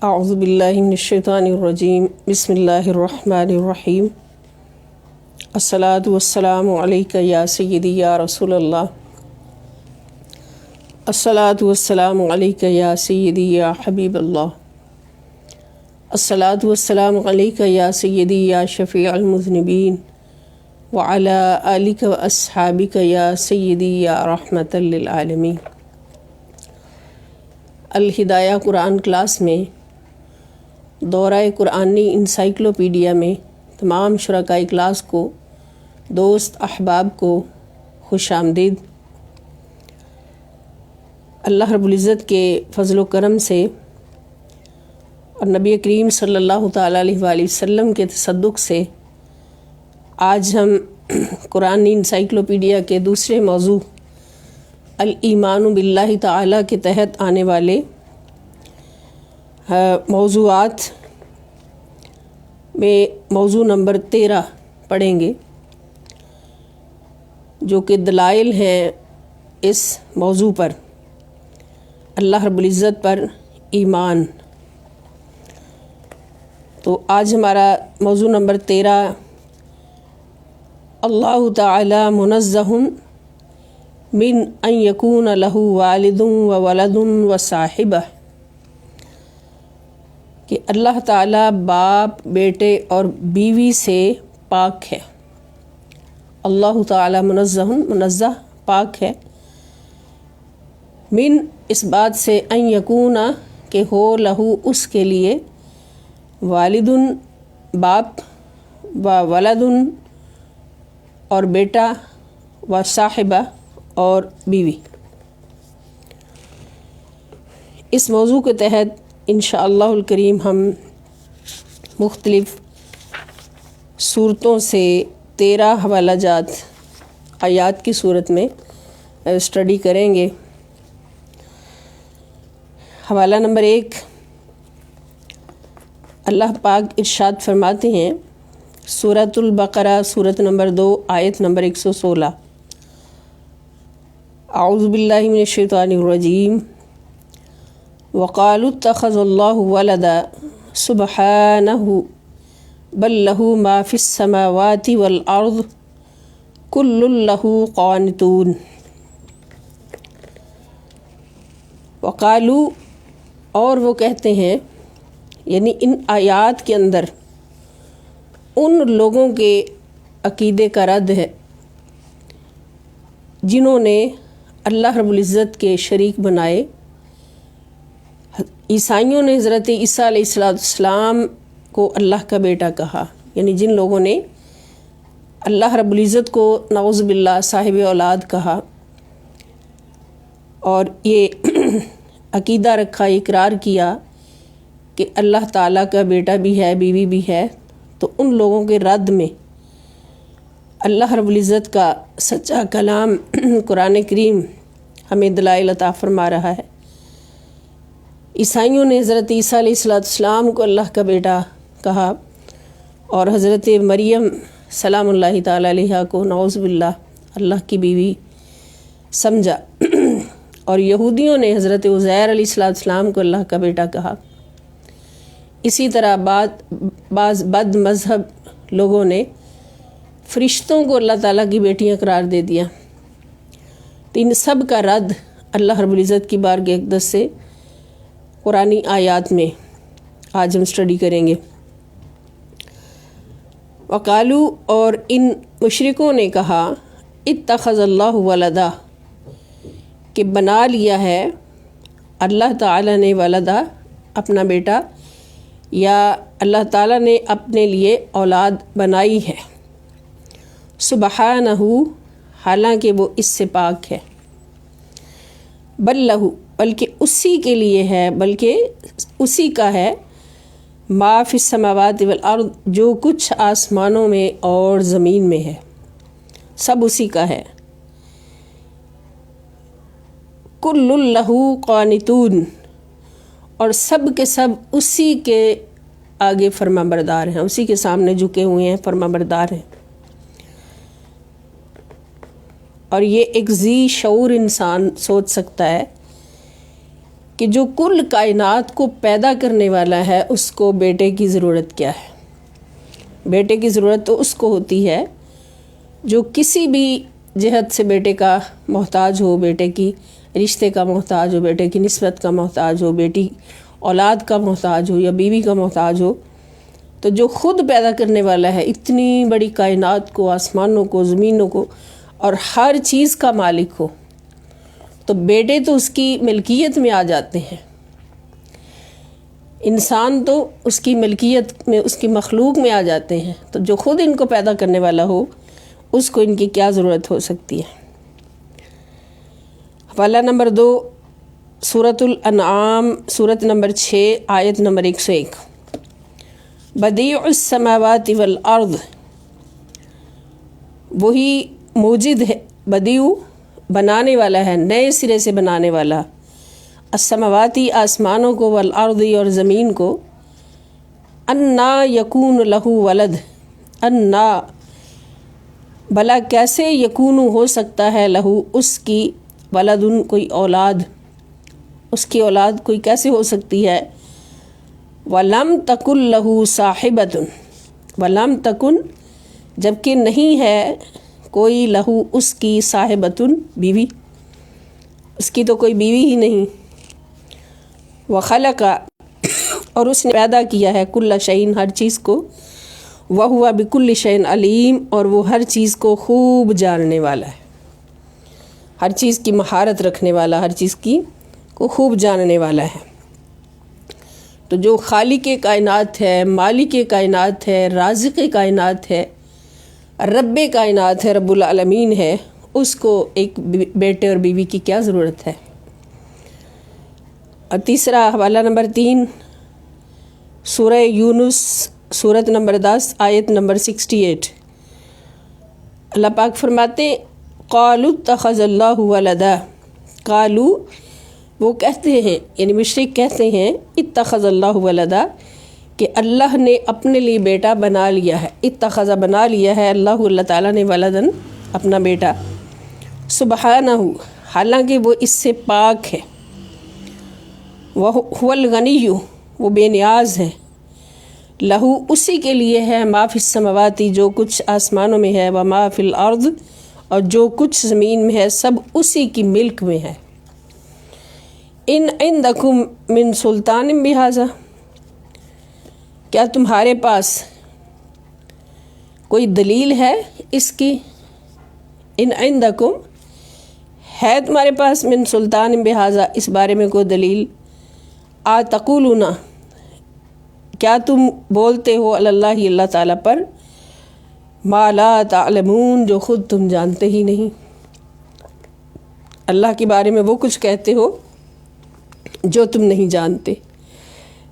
اعوذ باللہ من الشیطان الرجیم بسم اللہ الرحمن الرحیم الصلاۃ والسلام علیک یا سیدی یا رسول اللہ الصلاۃ والسلام علیک یا سیدی یا حبیب اللہ الصلاۃ والسلام علیک یا سیدی یا شفیع المذنبین وعلی آلک و اصحابک یا سیدی یا رحمۃ للعالمین۔ الہدایہ قرآن کلاس میں دورہ قرآنی انسائکلوپیڈیا میں تمام شرکائے کلاس کو، دوست احباب کو خوش آمدید۔ اللہ رب العزت کے فضل و کرم سے اور نبی کریم صلی اللہ تعالیٰ علیہ وآلہ وسلم کے تصدق سے آج ہم قرآنی انسائکلوپیڈیا کے دوسرے موضوع الایمان باللہ تعالیٰ کے تحت آنے والے موضوعات میں موضوع نمبر 13 پڑھیں گے، جو کہ دلائل ہیں اس موضوع پر، اللہ رب العزت پر ایمان۔ تو آج ہمارا موضوع نمبر 13 اللہ تعالی منزہ من ان یکون لہ والد و ولد و صاحبہ، کہ اللہ تعالیٰ باپ، بیٹے اور بیوی سے پاک ہے۔ اللہ تعالیٰ منزہ پاک ہے، من اس بات سے، ان یکون کہ ہو، لہو اس کے لیے، والد باپ، و ولد اور بیٹا، و صاحبہ اور بیوی۔ اس موضوع کے تحت انشاءاللہ الکریم ہم مختلف صورتوں سے 13 حوالہ جات آیات کی صورت میں اسٹڈی کریں گے۔ حوالہ نمبر 1، اللہ پاک ارشاد فرماتے ہیں، سورۃ البقرہ سورۃ نمبر 2 آیت نمبر 116، اعوذ باللہ من الشیطان الرجیم، وقالوا اتخذ اللہ ولدا سبحانہ بل لہ ما فی السماوات والارض کل لہ قانتون۔ وقالوا، اور وہ کہتے ہیں، یعنی ان آیات کے اندر ان لوگوں کے عقیدے کا رد ہے جنہوں نے اللہ رب العزت کے شریک بنائے۔ عیسائیوں نے حضرت عیسیٰ علیہ السلام کو اللہ کا بیٹا کہا، یعنی جن لوگوں نے اللہ رب العزت کو نعوذ باللہ صاحب اولاد کہا اور یہ عقیدہ رکھا، اقرار کیا کہ اللہ تعالیٰ کا بیٹا بھی ہے، بیوی بھی ہے، تو ان لوگوں کے رد میں اللہ رب العزت کا سچا کلام قرآن کریم ہمیں دلائل عطا فرما رہا ہے۔ عیسائیوں نے حضرت عیسیٰ علیہ السلام کو اللہ کا بیٹا کہا اور حضرت مریم سلام اللہ تعالیٰ علیہ کو نعوذ باللہ اللہ کی بیوی سمجھا، اور یہودیوں نے حضرت عزیر علیہ السلام کو اللہ کا بیٹا کہا۔ اسی طرح بعض بد مذہب لوگوں نے فرشتوں کو اللہ تعالیٰ کی بیٹیاں قرار دے دیا۔ تو ان سب کا رد اللہ رب العزت کی بارگاہ اقدس سے قرآنی آیات میں آج ہم اسٹڈی کریں گے۔ وقالو، اور ان مشرکوں نے کہا، اتخذ اللہ ولدا، کہ بنا لیا ہے اللہ تعالیٰ نے ولدا اپنا بیٹا، یا اللہ تعالیٰ نے اپنے لیے اولاد بنائی ہے، سبحانہ، حالانکہ وہ اس سے پاک ہے، بل لہو، بلکہ اسی کے لیے ہے، بلکہ اسی کا ہے، ما فی السماوات والارض، جو کچھ آسمانوں میں اور زمین میں ہے، سب اسی کا ہے، کل لہ قانتون، اور سب کے سب اسی کے آگے فرما بردار ہیں، اسی کے سامنے جھکے ہوئے ہیں، فرما بردار ہیں۔ اور یہ ایک ذی شعور انسان سوچ سکتا ہے کہ جو کل کائنات کو پیدا کرنے والا ہے اس کو بیٹے کی ضرورت کیا ہے؟ بیٹے کی ضرورت تو اس کو ہوتی ہے جو کسی بھی جہت سے بیٹے کا محتاج ہو، بیٹے کی رشتے کا محتاج ہو، بیٹے کی نسبت کا محتاج ہو، بیٹی اولاد کا محتاج ہو یا بیوی کا محتاج ہو۔ تو جو خود پیدا کرنے والا ہے اتنی بڑی کائنات کو، آسمانوں کو، زمینوں کو، اور ہر چیز کا مالک ہو، تو بیٹے تو اس کی ملکیت میں آ جاتے ہیں۔ انسان تو اس کی ملکیت میں، اس کی مخلوق میں آ جاتے ہیں، تو جو خود ان کو پیدا کرنے والا ہو اس کو ان کی کیا ضرورت ہو سکتی ہے؟ حوالہ نمبر 2 سورۃ الانعام، سورۃ نمبر 6 آیت نمبر 101۔ بدیع السماوات والارض، وہی موجد ہے، بدیع بنانے والا ہے، نئے سرے سے بنانے والا، السماواتی آسمانوں کو، والارض اور زمین کو، انا یکون لہ ولد، انا بھلا کیسے یکون ہو سکتا ہے لہو اس کی، ولدن کوئی اولاد، اس کی اولاد کوئی کیسے ہو سکتی ہے؟ وَلَمْ تَكُنْ لَهُ صَاحِبَةٌ، وَلَمْ تَكُنْ جبکہ نہیں ہے کوئی، لہو اس کی، صاحبۃ بیوی، اس کی تو کوئی بیوی ہی نہیں۔ وَخَلَقَ اور اس نے پیدا کیا ہے، کل شیء ہر چیز کو، وَهُوَ بِكُلِّ شیء علیم اور وہ ہر چیز کو خوب جاننے والا ہے، ہر چیز کی مہارت رکھنے والا، ہر چیز کی کو خوب جاننے والا ہے۔ تو جو خالق کائنات ہے، مالک کائنات ہے، رازق کائنات ہے، رب کائنات ہے، رب العالمین ہے، اس کو ایک بیٹے اور بیوی کی کیا ضرورت ہے؟ اور تیسرا حوالہ نمبر 3 سورہ یونس، سورۃ نمبر 10 آیت نمبر 68۔ اللہ پاک فرماتے قالوا اتخذ اللہ ولدا، قالوا وہ کہتے ہیں، یعنی مشرک کہتے ہیں، اتخذ اللہ ولدا کہ اللہ نے اپنے لیے بیٹا بنا لیا ہے، اتخذ بنا لیا ہے اللہ تعالیٰ نے، ولدن اپنا بیٹا، سبحانہ حالانکہ وہ اس سے پاک ہے، وَهُوَ الْغَنِيُّ وہ بے نیاز ہے، لہو اسی کے لیے ہے، ما فی السماواتی جو کچھ آسمانوں میں ہے، وما فی الارض اور جو کچھ زمین میں ہے، سب اسی کی ملک میں ہے۔ ان عندکم من سلطان بہذا کیا تمہارے پاس کوئی دلیل ہے اس کی؟ ان عندکم ہے تمہارے پاس من سلطان بہذا اس بارے میں کوئی دلیل؟ تقولون کیا تم بولتے ہو اللہ اللہ تعالیٰ پر، ما لا تعلمون جو خود تم جانتے ہی نہیں، اللہ کے بارے میں وہ کچھ کہتے ہو جو تم نہیں جانتے۔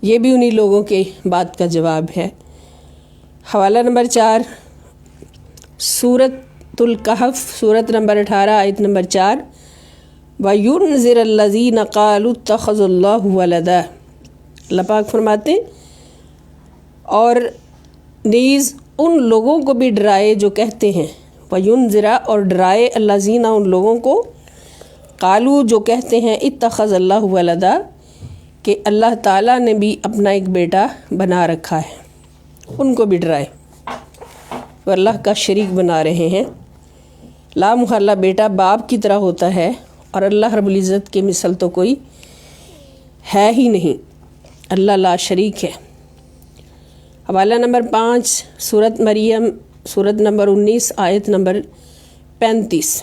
یہ بھی انہی لوگوں کے بات کا جواب ہے۔ حوالہ نمبر 4 سورۃ الکہف، سورۃ نمبر 18 آیت نمبر 4۔ وَيُنذِرَ الَّذِينَ قَالُوا اتَّخَذَ اللَّهُ وَلَدًا، اللہ پاک فرماتے اور نیز ان لوگوں کو بھی ڈرائے جو کہتے ہیں، وَيُنذِرَ اور ڈرائے الَّذِينَ ان لوگوں کو، قالو جو کہتے ہیں، اتخذ اللہ ولدا کہ اللہ تعالیٰ نے بھی اپنا ایک بیٹا بنا رکھا ہے، ان کو بھی ڈرائے، وہ اللہ کا شریک بنا رہے ہیں۔ لا محالہ بیٹا باپ کی طرح ہوتا ہے، اور اللہ رب العزت کے مثل تو کوئی ہے ہی نہیں، اللہ لا شریک ہے۔ حوالہ نمبر 5 سورۃ مریم، سورۃ نمبر 19 آیت نمبر 35۔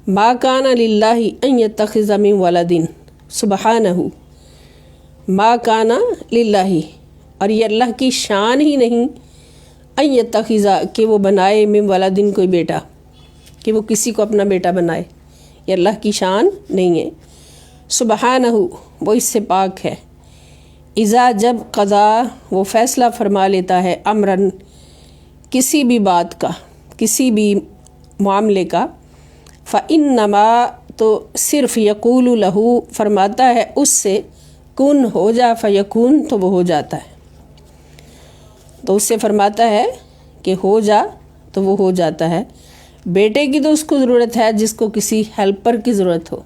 ما کان للہ ان یتخذ من ولد سبحانہ، ما کان للہ اور یہ اللہ کی شان ہی نہیں، ان یتخذ کہ وہ بنائے، من ولد کوئی بیٹا، کہ وہ کسی کو اپنا بیٹا بنائے، یہ اللہ کی شان نہیں ہے۔ سبحانہ وہ اس سے پاک ہے، اذا جب قضا وہ فیصلہ فرما لیتا ہے، امرن کسی بھی بات کا، کسی بھی معاملے کا، فإنما تو صرف یقول لہو فرماتا ہے اس سے، کن ہو جا، فیکون تو وہ ہو جاتا ہے، تو اس سے فرماتا ہے کہ ہو جا تو وہ ہو جاتا ہے۔ بیٹے کی تو اس کو ضرورت ہے جس کو کسی ہیلپر کی ضرورت ہو،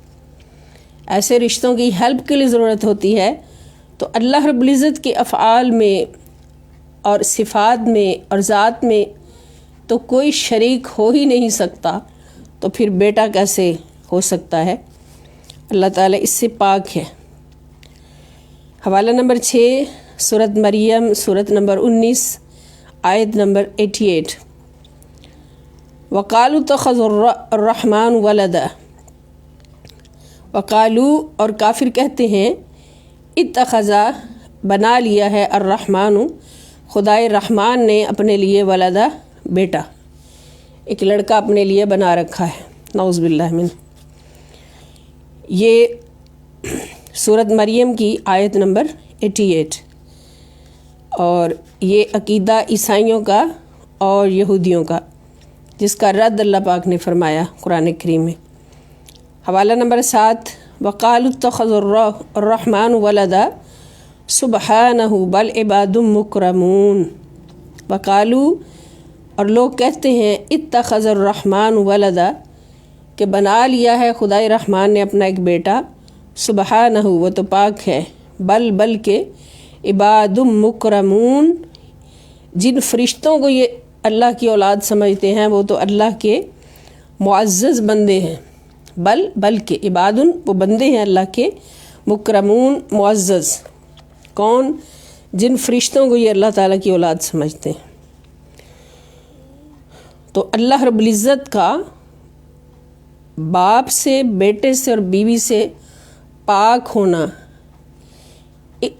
ایسے رشتوں کی ہیلپ کے لیے ضرورت ہوتی ہے تو اللہ رب العزت کے افعال میں اور صفات میں اور ذات میں تو کوئی شریک ہو ہی نہیں سکتا، تو پھر بیٹا کیسے ہو سکتا ہے؟ اللہ تعالیٰ اس سے پاک ہے۔ حوالہ نمبر 6 سورۃ مریم، سورۃ نمبر 19 آیت نمبر 88۔ وقالوا اتخذ الرحمن ولدا، وقالو اور کافر کہتے ہیں، اتخذا بنا لیا ہے، الرحمن خدائے رحمان نے اپنے لیے، ولدا بیٹا، ایک لڑکا اپنے لیے بنا رکھا ہے، نعوذ باللہ من۔ یہ سورۃ مریم کی آیت نمبر 88، اور یہ عقیدہ عیسائیوں کا اور یہودیوں کا، جس کا رد اللہ پاک نے فرمایا قرآن کریم میں۔ حوالہ نمبر 7 وقالوا اتخذ الرحمن ولدا سبحانہ بل عباد مکرمون۔ وقالوا اور لوگ کہتے ہیں، اتخذ الرحمن ولدا کہ بنا لیا ہے خدائے رحمان نے اپنا ایک بیٹا، سبحانہ وہ تو پاک ہے، بلکہ عباد مکرمون جن فرشتوں کو یہ اللہ کی اولاد سمجھتے ہیں وہ تو اللہ کے معزز بندے ہیں، بلکہ عباد وہ بندے ہیں اللہ کے، مکرمون معزز، کون؟ جن فرشتوں کو یہ اللہ تعالیٰ کی اولاد سمجھتے ہیں۔ تو اللہ رب العزت کا باپ سے، بیٹے سے اور بیوی سے پاک ہونا،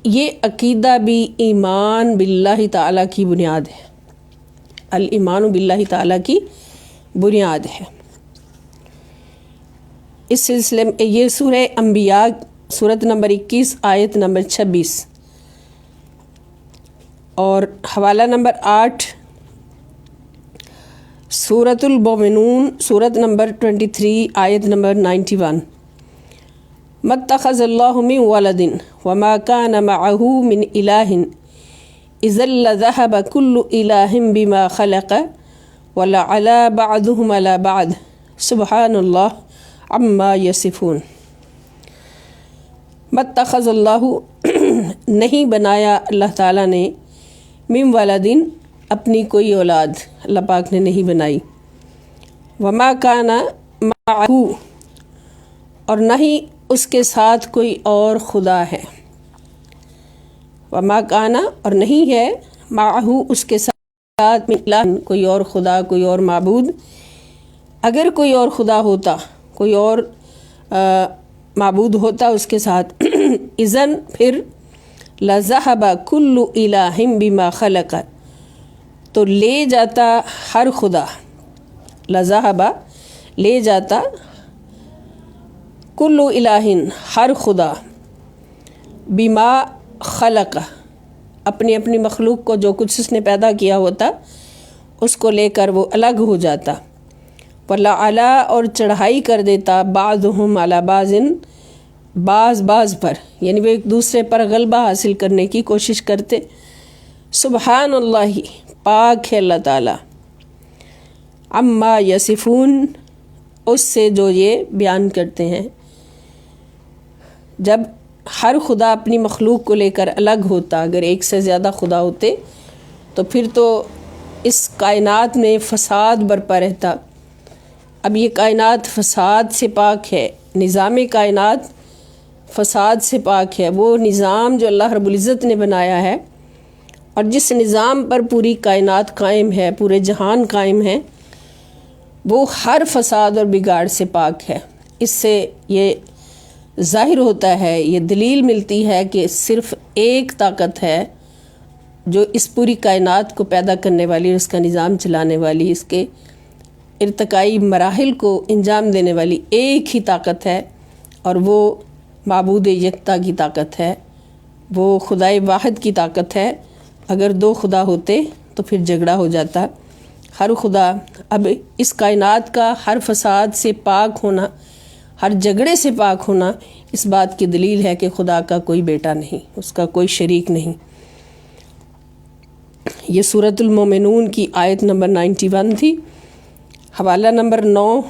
یہ عقیدہ بھی ایمان باللہ تعالیٰ کی بنیاد ہے، الایمان باللہ تعالیٰ کی بنیاد ہے۔ اس سلسلے میں یہ سورہ انبیاء سورۃ نمبر 21 آیت نمبر 26 اور حوالہ نمبر 8 سورۃ المومنون سورۃ نمبر 23 آیت نمبر 91۔ ما اتخذ اللہ من ولد وما كان معه من الہ اذا لذهب كل الہ بما خلق ولعلى بعضهم على بعض سبحان اللہ عما یصفون۔ ما اتخذ اللہ نہیں بنایا اللہ تعالیٰ نے، من ولدن اپنی کوئی اولاد اللہ پاک نے نہیں بنائی، وما کان معہ اور نہ ہی اس کے ساتھ کوئی اور خدا ہے، وما کان اور نہیں ہے، معہ اس کے ساتھ من الہ کوئی اور خدا، کوئی اور معبود۔ اگر کوئی اور خدا ہوتا، کوئی اور معبود ہوتا اس کے ساتھ، اذن پھر لذہب کل الہ بما خلق تو لے جاتا ہر خدا، لذہب لے جاتا، کل الہ ہر خدا، بما خلق اپنی اپنی مخلوق کو جو کچھ اس نے پیدا کیا ہوتا اس کو لے کر وہ الگ ہو جاتا، وَلَعَلَا اور چڑھائی کر دیتا، بعضهم علی بعض بعض پر، یعنی وہ ایک دوسرے پر غلبہ حاصل کرنے کی کوشش کرتے۔ سبحان اللہ پاک ہے اللہ تعالیٰ، عما یصفون اس سے جو یہ بیان کرتے ہیں۔ جب ہر خدا اپنی مخلوق کو لے کر الگ ہوتا، اگر ایک سے زیادہ خدا ہوتے تو پھر تو اس کائنات میں فساد برپا رہتا۔ اب یہ کائنات فساد سے پاک ہے، نظام کائنات فساد سے پاک ہے، وہ نظام جو اللہ رب العزت نے بنایا ہے اور جس نظام پر پوری کائنات قائم ہے، پورے جہان قائم ہے، وہ ہر فساد اور بگاڑ سے پاک ہے۔ اس سے یہ ظاہر ہوتا ہے، یہ دلیل ملتی ہے کہ صرف ایک طاقت ہے جو اس پوری کائنات کو پیدا کرنے والی، اس کا نظام چلانے والی، اس کے ارتقائی مراحل کو انجام دینے والی ایک ہی طاقت ہے، اور وہ معبود یکتا کی طاقت ہے، وہ خدائے واحد کی طاقت ہے۔ اگر دو خدا ہوتے تو پھر جھگڑا ہو جاتا۔ ہر خدا، اب اس کائنات کا ہر فساد سے پاک ہونا، ہر جھگڑے سے پاک ہونا، اس بات کی دلیل ہے کہ خدا کا کوئی بیٹا نہیں، اس کا کوئی شریک نہیں۔ یہ سورۃ المومنون کی آیت نمبر 91 تھی۔ حوالہ نمبر 9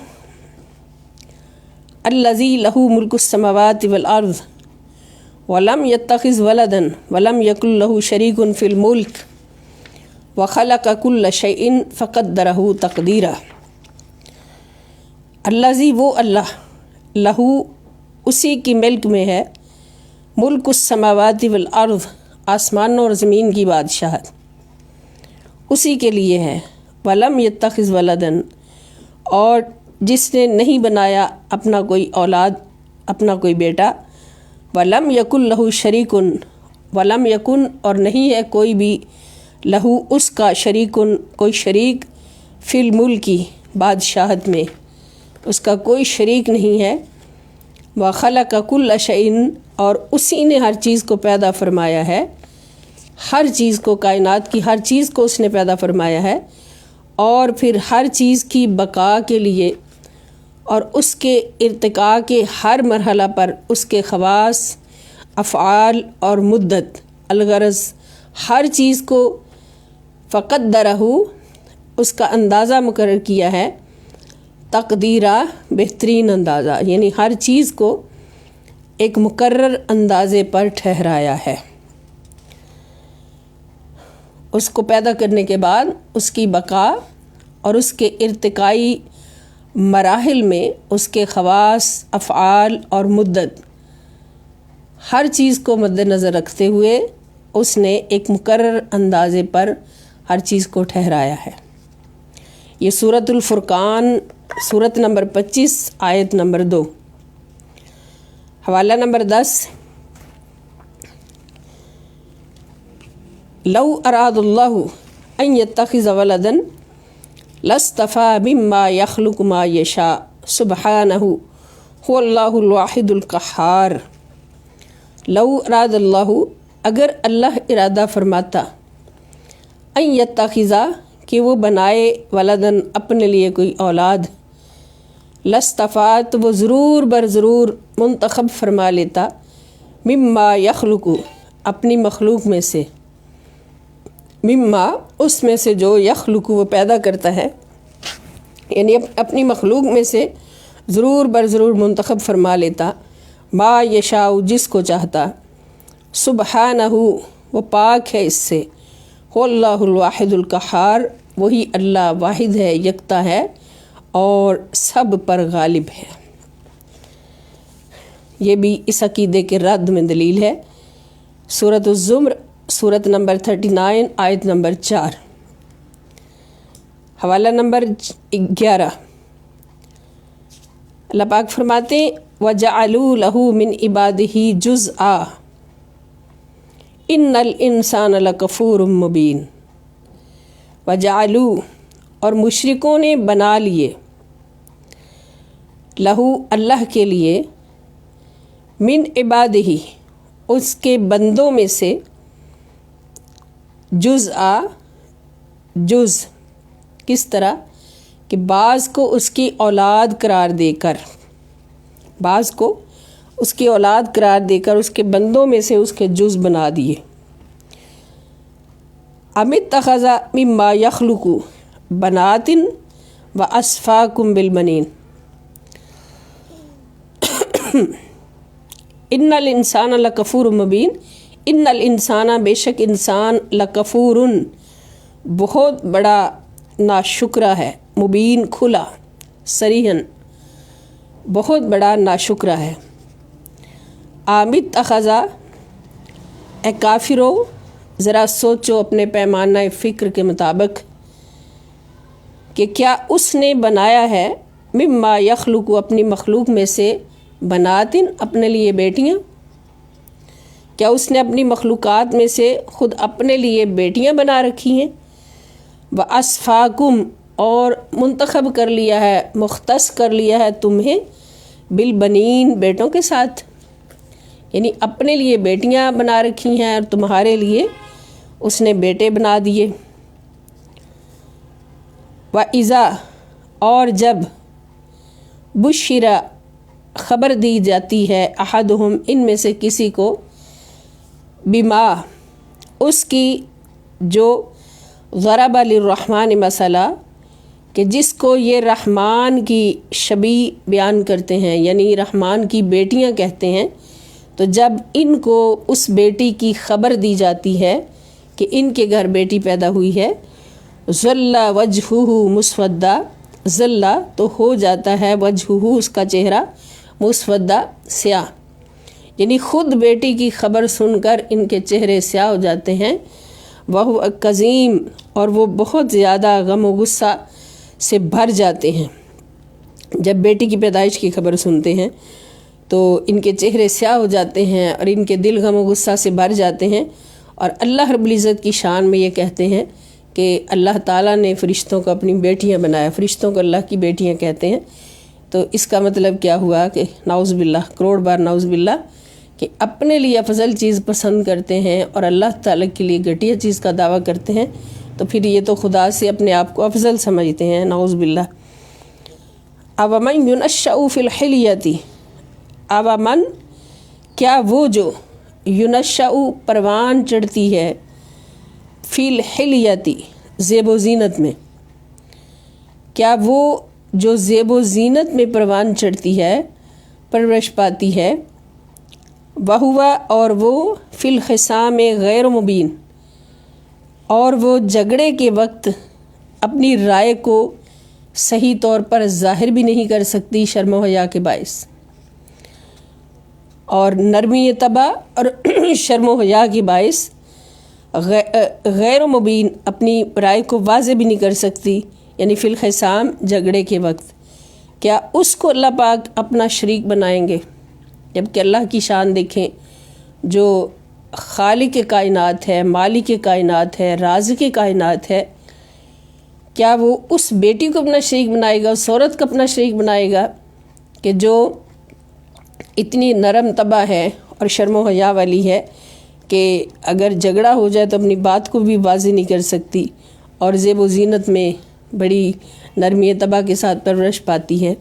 الذی لہو ملک السماوات والارض ولم یتخذ ولدا ولم یکن لہ شریک فی الملک وخلق کل شیء فقدرہ تقدیرا۔ الذی وہ اللہ، لہو اسی کی ملک میں ہے، ملک السماوات والارض آسمانوں اور زمین کی بادشاہت اسی کے لیے ہے، ولم یتخذ ولدن اور جس نے نہیں بنایا اپنا کوئی اولاد، اپنا کوئی بیٹا، ولم یکن لہو شریکن، ولم یکن اور نہیں ہے کوئی بھی، لہو اس کا، شریکن کوئی شریک، فی الملکی بادشاہت میں اس کا کوئی شریک نہیں ہے، وخلق کل شیء اور اسی نے ہر چیز کو پیدا فرمایا ہے، ہر چیز کو، کائنات کی ہر چیز کو اس نے پیدا فرمایا ہے، اور پھر ہر چیز کی بقا کے لیے اور اس کے ارتقاء کے ہر مرحلہ پر اس کے خواص، افعال اور مدت، الغرض ہر چیز کو فقدرہ اس کا اندازہ مقرر کیا ہے، تقدیرہ بہترین اندازہ، یعنی ہر چیز کو ایک مقرر اندازے پر ٹھہرایا ہے۔ اس کو پیدا کرنے کے بعد اس کی بقا اور اس کے ارتقائی مراحل میں اس کے خواص، افعال اور مدت، ہر چیز کو مد نظر رکھتے ہوئے اس نے ایک مقرر اندازے پر ہر چیز کو ٹھہرایا ہے۔ یہ سورۃ الفرقان، سورت نمبر 25 آیت نمبر 2، حوالہ نمبر 10۔ لو اراد اللہ ان یتخذ ولدا لاصطفى مما یخلق ما یشاء سبحانہ هو اللہ الواحد القہار۔ لو اراد اللہ اگر اللہ ارادہ فرماتا، ان یتخذ کہ وہ بنائے، ولدن اپنے لیے کوئی اولاد، لاصطفى تو وہ ضرور بر ضرور منتخب فرما لیتا، مما یخلق اپنی مخلوق میں سے، مما اس میں سے جو، یخلق وہ پیدا کرتا ہے، یعنی اپنی مخلوق میں سے ضرور بر ضرور منتخب فرما لیتا، ما یشاء جس کو چاہتا، سبحانہ وہ پاک ہے اس سے، هو اللہ الواحد القہار وہی اللہ واحد ہے، یکتا ہے اور سب پر غالب ہے۔ یہ بھی اس عقیدے کے رد میں دلیل ہے۔ سورۃ الزمر، سورت نمبر 39 آیت نمبر 4، حوالہ نمبر 11۔ اللہ پاک فرماتے ہیں وَجَعَلُوا لَهُ مِنْ عِبَادِهِ جُزْءًا إِنَّ الْإِنسَانَ لَكَفُورٌ مُبِينٌ۔ وَجَعَلُوا اور مشرکوں نے بنا لیے، لہو اللہ کے لیے، من عبادہ اس کے بندوں میں سے، جزءا جز، کس طرح کہ بعض کو اس کی اولاد قرار دے کر، بعض کو اس کی اولاد قرار دے کر اس کے بندوں میں سے اس کے جز بنا دیے۔ ام اتخذ مما یخلق بنات واصفاکم بالبنین ان الانسان لکفور مبین۔ ان الانسان بے شک انسان، لکفور بہت بڑا ناشکرہ ہے، مبین کھلا، صریحاً بہت بڑا ناشکرہ ہے۔ آمد اخذا اے کافرو ذرا سوچو اپنے پیمانہ فکر کے مطابق کہ کیا اس نے بنایا ہے، مما یخلق اپنی مخلوق میں سے، بناتن اپنے لیے بیٹیاں، کیا اس نے اپنی مخلوقات میں سے خود اپنے لیے بیٹیاں بنا رکھی ہیں، وَأَصْفَاكُمْ اور منتخب کر لیا ہے، مختص کر لیا ہے تمہیں، بالبنین بیٹوں کے ساتھ، یعنی اپنے لیے بیٹیاں بنا رکھی ہیں اور تمہارے لیے اس نے بیٹے بنا دیے۔ وَإِذَا اور جب، بُشِّرَ خبر دی جاتی ہے، احدہم ان میں سے کسی کو، بما اس کی جو، ضرب للرحمن مثلا کہ جس کو یہ رحمان کی شبیہ بیان کرتے ہیں، یعنی رحمان کی بیٹیاں کہتے ہیں، تو جب ان کو اس بیٹی کی خبر دی جاتی ہے کہ ان کے گھر بیٹی پیدا ہوئی ہے، ظل وجہہ مسودہ، ظل تو ہو جاتا ہے وجہہ اس کا چہرہ، مسودہ سیاہ، یعنی خود بیٹی کی خبر سن کر ان کے چہرے سیاہ ہو جاتے ہیں، وہ کظیم، اور وہ بہت زیادہ غم و غصہ سے بھر جاتے ہیں۔ جب بیٹی کی پیدائش کی خبر سنتے ہیں تو ان کے چہرے سیاہ ہو جاتے ہیں اور ان کے دل غم و غصہ سے بھر جاتے ہیں، اور اللہ رب العزت کی شان میں یہ کہتے ہیں کہ اللہ تعالیٰ نے فرشتوں کو اپنی بیٹیاں بنایا، فرشتوں کو اللہ کی بیٹیاں کہتے ہیں۔ تو اس کا مطلب کیا ہوا کہ نعوذ باللہ، کروڑ بار نعوذ باللہ، کہ اپنے لیے افضل چیز پسند کرتے ہیں اور اللہ تعالیٰ کے لیے گھٹیا چیز کا دعویٰ کرتے ہیں، تو پھر یہ تو خدا سے اپنے آپ کو افضل سمجھتے ہیں، نعوذ باللہ۔ اومن ینشأ فی الحلیۃ، اومن کیا وہ جو ینشأ پروان چڑھتی ہے، فی الحلیۃ زیب و زینت میں، کیا وہ جو زیب و زینت میں پروان چڑھتی ہے، پرورش پاتی ہے، وہوا اور وہ فی الخصام غیر مبین، اور وہ جھگڑے کے وقت اپنی رائے کو صحیح طور پر ظاہر بھی نہیں کر سکتی شرم و حیا کے باعث، اور نرمی طبع اور شرم و حیا کے باعث غیر مبین اپنی رائے کو واضح بھی نہیں کر سکتی، یعنی فی الخصام جھگڑے کے وقت، کیا اس کو اللہ پاک اپنا شریک بنائیں گے؟ جبکہ اللہ کی شان دیکھیں، جو خالق کائنات ہے، مالک کائنات ہے، رازق کائنات ہے، کیا وہ اس بیٹی کو اپنا شریک بنائے گا، اس عورت کو اپنا شریک بنائے گا کہ جو اتنی نرم طبع ہے اور شرم و حیا والی ہے کہ اگر جھگڑا ہو جائے تو اپنی بات کو بھی واضح نہیں کر سکتی، اور زیب و زینت میں بڑی نرمی طبع کے ساتھ پرورش پاتی ہے،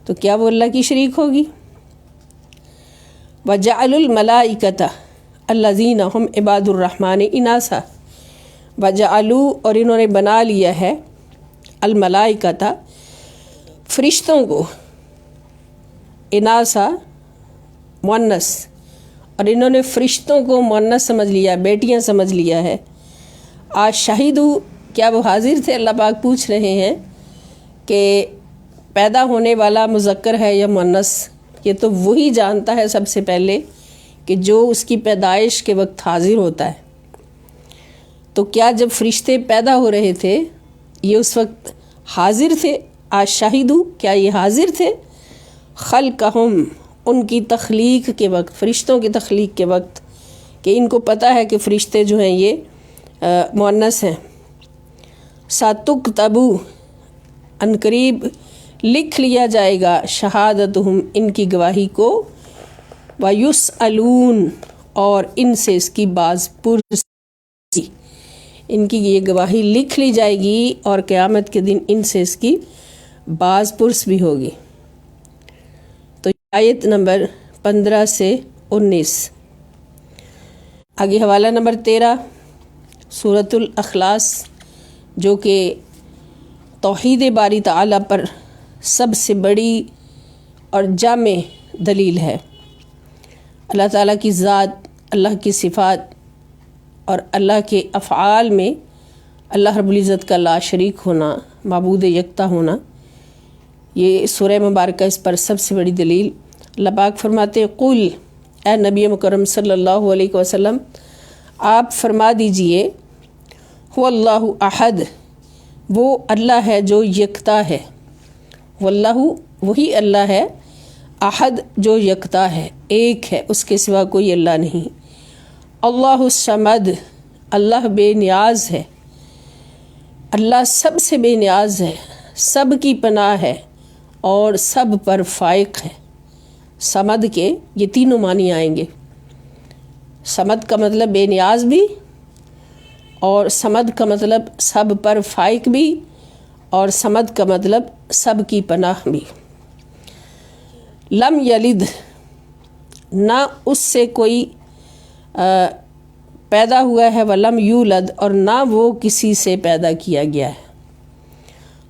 تو کیا وہ اللہ کی شریک ہوگی؟ وَجَعَلُوا الْمَلَائِكَةَ الَّذِينَ هُمْ عِبَادُ الرَّحْمَنِ إِنَاثًا، وَجَعَلُوا اور انہوں نے بنا لیا ہے، الملائکۃ فرشتوں کو، اناسا مؤنث، اور انہوں نے فرشتوں کو مؤنث سمجھ لیا، بیٹیاں سمجھ لیا ہے۔ آج شاہدو، کیا وہ حاضر تھے؟ اللہ پاک پوچھ رہے ہیں کہ پیدا ہونے والا مذکر ہے یا مؤنث، یہ تو وہی جانتا ہے سب سے پہلے کہ جو اس کی پیدائش کے وقت حاضر ہوتا ہے۔ تو کیا جب فرشتے پیدا ہو رہے تھے یہ اس وقت حاضر تھے؟ آج شاہدو، کیا یہ حاضر تھے؟ خلقہم، ان کی تخلیق کے وقت، فرشتوں کی تخلیق کے وقت، کہ ان کو پتہ ہے کہ فرشتے جو ہیں یہ مؤنث ہیں۔ ساتکتبو، عنقریب لکھ لیا جائے گا، شہادتہم، ان کی گواہی کو، ویسألون، اور ان سے اس کی باز پرسی، ان کی یہ گواہی لکھ لی جائے گی اور قیامت کے دن ان سے اس کی باز پرس بھی ہوگی۔ تو آیت نمبر 15 سے 19۔ آگے حوالہ نمبر 13، سورۃ الاخلاص، جو کہ توحید باری تعالیٰ پر سب سے بڑی اور جامع دلیل ہے۔ اللہ تعالیٰ کی ذات، اللہ کی صفات اور اللہ کے افعال میں اللہ رب العزت کا لا شریک ہونا، معبود یکتا ہونا، یہ سورہ مبارکہ اس پر سب سے بڑی دلیل۔ اللہ پاک فرماتے، قل، اے نبی مکرم صلی اللہ علیہ وسلم، آپ فرما دیجئے، هو اللہ احد، وہ اللہ ہے جو یکتا ہے، واللہ، وہی اللہ ہے، احد جو یکتا ہے، ایک ہے، اس کے سوا کوئی اللہ نہیں۔ اللہ الصمد، اللہ بے نیاز ہے، اللہ سب سے بے نیاز ہے، سب کی پناہ ہے اور سب پر فائق ہے۔ صمد کے یہ تینوں معنی آئیں گے۔ صمد کا مطلب بے نیاز بھی، اور صمد کا مطلب سب پر فائق بھی، اور صمد کا مطلب سب کی پناہ بھی۔ لم یلد، نہ اس سے کوئی پیدا ہوا ہے، ولم یولد، اور نہ وہ کسی سے پیدا کیا گیا ہے۔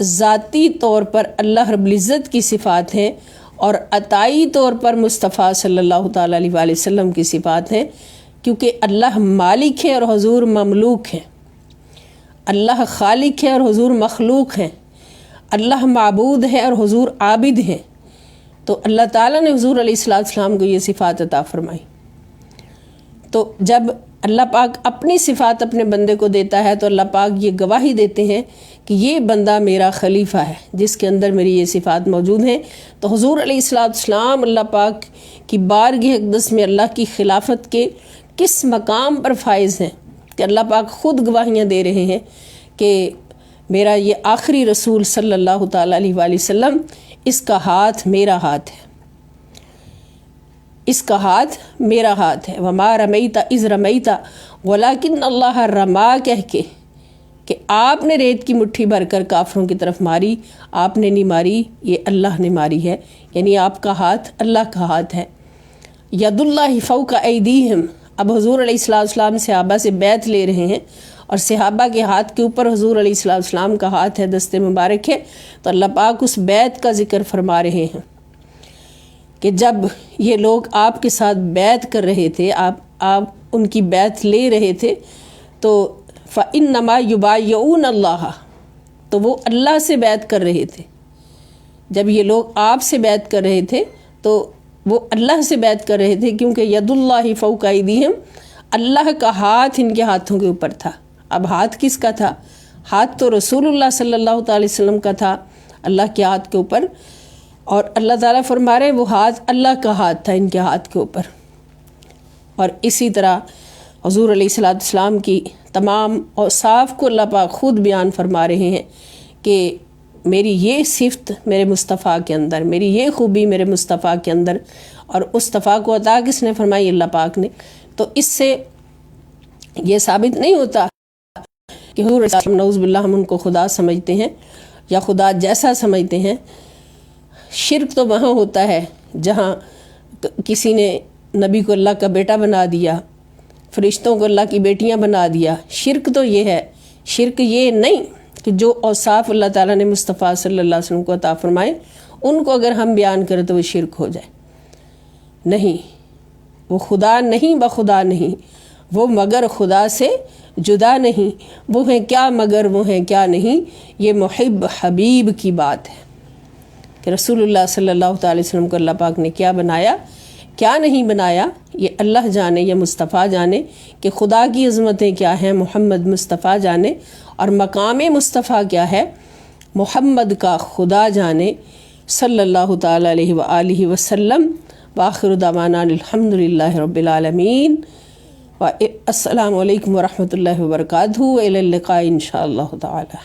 ذاتی طور پر اللہ رب العزت کی صفات ہیں اور عطائی طور پر مصطفیٰ صلی اللہ تعالیٰ علیہ وآلہ وسلم کی صفات ہیں، کیونکہ اللہ مالک ہے اور حضور مملوک ہیں، اللہ خالق ہے اور حضور مخلوق ہیں، اللہ معبود ہے اور حضور عابد ہیں۔ تو اللہ تعالیٰ نے حضور علیہ السلام کو یہ صفات عطا فرمائی۔ تو جب اللہ پاک اپنی صفات اپنے بندے کو دیتا ہے تو اللہ پاک یہ گواہی دیتے ہیں کہ یہ بندہ میرا خلیفہ ہے جس کے اندر میری یہ صفات موجود ہیں۔ تو حضور علیہ السلام اللہ پاک کی بارگاہ اقدس میں اللہ کی خلافت کے کس مقام پر فائز ہیں کہ اللہ پاک خود گواہیاں دے رہے ہیں کہ میرا یہ آخری رسول صلی اللہ تعالیٰ علیہ وآلہ وسلم، اس کا ہاتھ میرا ہاتھ ہے، اس کا ہاتھ میرا ہاتھ ہے۔ وما رمیت اذ رمیت ولکن اللہ رما، کہہ کے کہ آپ نے ریت کی مٹھی بھر کر کافروں کی طرف ماری، آپ نے نہیں ماری، یہ اللہ نے ماری ہے، یعنی آپ کا ہاتھ اللہ کا ہاتھ ہے۔ ید اللہ فوق ایدیہم، اب حضور علیہ السلام صحابہ سے بیعت لے رہے ہیں اور صحابہ کے ہاتھ کے اوپر حضور علیہ السلام کا ہاتھ ہے، دست مبارک ہے، تو اللہ پاک اس بیعت کا ذکر فرما رہے ہیں کہ جب یہ لوگ آپ کے ساتھ بیعت کر رہے تھے، آپ ان کی بیعت لے رہے تھے، تو فَإِنَّمَا يُبَايِعُونَ اللَّهَ، تو وہ اللہ سے بیعت کر رہے تھے۔ جب یہ لوگ آپ سے بیعت کر رہے تھے تو وہ اللہ سے بیعت کر رہے تھے، کیونکہ ید اللہ فوق ایدیہم، اللہ کا ہاتھ ان کے ہاتھوں کے اوپر تھا۔ اب ہاتھ کس کا تھا؟ ہاتھ تو رسول اللہ صلی اللہ تعالی وسلم کا تھا اللہ کے ہاتھ کے اوپر، اور اللہ تعالیٰ فرما رہے وہ ہاتھ اللہ کا ہاتھ تھا ان کے ہاتھ کے اوپر۔ اور اسی طرح حضور علیہ السلام کی تمام اوصاف کو اللہ پاک خود بیان فرما رہے ہیں کہ میری یہ صفت میرے مصطفیٰ کے اندر، میری یہ خوبی میرے مصطفیٰ کے اندر، اور مصطفیٰ کو عطا کس نے فرمائی؟ اللہ پاک نے۔ تو اس سے یہ ثابت نہیں ہوتا کہ حضور علیہ السلام نعوذ باللہ ہم ان کو خدا سمجھتے ہیں یا خدا جیسا سمجھتے ہیں۔ شرک تو وہاں ہوتا ہے جہاں کسی نے نبی کو اللہ کا بیٹا بنا دیا، فرشتوں کو اللہ کی بیٹیاں بنا دیا۔ شرک تو یہ ہے، شرک یہ نہیں کہ جو اوصاف اللہ تعالیٰ نے مصطفیٰ صلی اللہ علیہ وسلم کو عطا فرمائے ان کو اگر ہم بیان کریں تو وہ شرک ہو جائے۔ نہیں، وہ خدا نہیں، بخدا نہیں، وہ مگر خدا سے جدا نہیں، وہ ہیں کیا مگر وہ ہیں کیا نہیں۔ یہ محب حبیب کی بات ہے کہ رسول اللہ صلی اللہ تعالی وسلم کو اللہ پاک نے کیا بنایا، کیا نہیں بنایا، یہ اللہ جانے یا مصطفیٰ جانے کہ خدا کی عظمتیں کیا ہیں، محمد مصطفیٰ جانے، اور مقام مصطفیٰ کیا ہے، محمد کا خدا جانے صلی اللہ تعالی علیہ وآلہ وسلم۔ وآخر دعوانا الحمدللہ رب العالمین، السلام علیکم ورحمۃ اللہ وبرکاتہ، الی اللقاء انشاءاللہ تعالی۔